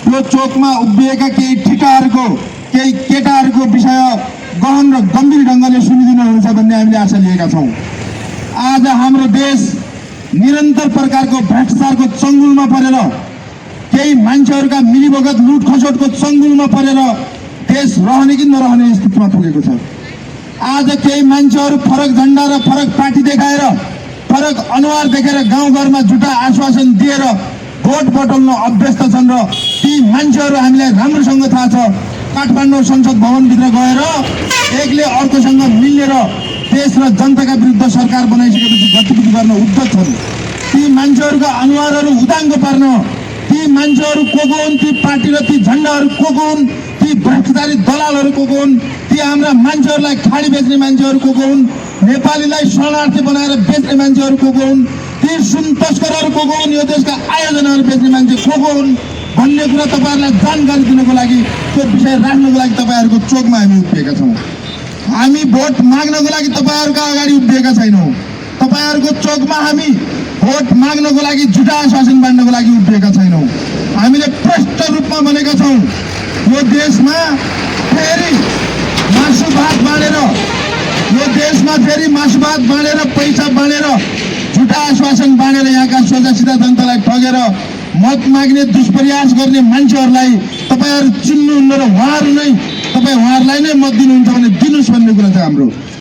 त्यो चोकमा उभिएका केही ठिटाहरूको केही केटाहरूको विषय गहन र गम्भीर ढङ्गले सुनिदिनुहुन्छ भन्ने हामीले आशा लिएका छौँ। आज हाम्रो देश निरन्तर प्रकारको भ्रष्टाचारको चङ्गुलमा परेर केही मान्छेहरूका मिलीभगत लुट खसोटको चङ्गुलमा परेर देश रहने कि नरहने स्थितिमा पुगेको छ। आज केही मान्छेहरू फरक झन्डा र फरक पार्टी देखाएर फरक अनुहार देखेर गाउँघरमा झुटा आश्वासन दिएर भोट बटुल्न अभ्यस्त छन् र ती मान्छेहरू हामीलाई राम्रोसँग थाहा छ काठमाडौँ संसद भवनभित्र गएर एकले अर्कोसँग मिलेर देश र जनताका विरुद्ध सरकार बनाइसकेपछि गतिविधि गर्न उद्यत छन्। ती मान्छेहरूका अनुहारहरू उदाङ्ग पार्न ती मान्छेहरू को हुन्, ती पार्टी र ती झन्डाहरू को हुन्, ती भ्रष्टाचारी दलालहरू को हुन्, ती हाम्रा मान्छेहरूलाई खाडी बेच्ने मान्छेहरू को हुन्, नेपालीलाई शरणार्थी बनाएर बेच्ने मान्छेहरू को हुन्, ती सुन तस्करहरू को हुन्, यो देशका आयोजनाहरू बेच्ने मान्छे को हुन् भन्ने कुरा तपाईँहरूलाई जानकारी दिनको लागि त्यो विषय राख्नको लागि तपाईँहरूको चोकमा हामी उभिएका छौँ। हामी भोट माग्नको लागि तपाईँहरूका अगाडि उभिएका छैनौँ। तपाईँहरूको चोकमा हामी भोट माग्नको लागि झुटा आश्वासन बाँड्नको लागि उभिएका छैनौँ। हामीले प्रष्ट रूपमा भनेका छौँ यो देशमा फेरि मासुभात बाँडेर पैसा बाँडेर झुटा आश्वासन बाँडेर यहाँका सोझासिधा जनतालाई ठगेर मत माग्ने दुष्प्रयास गर्ने मान्छेहरूलाई तपाईँहरू चिन्नुहुन्न र उहाँहरूलाई नै मत दिनुहुन्छ भने दिनुहोस् भन्ने कुरा छ हाम्रो।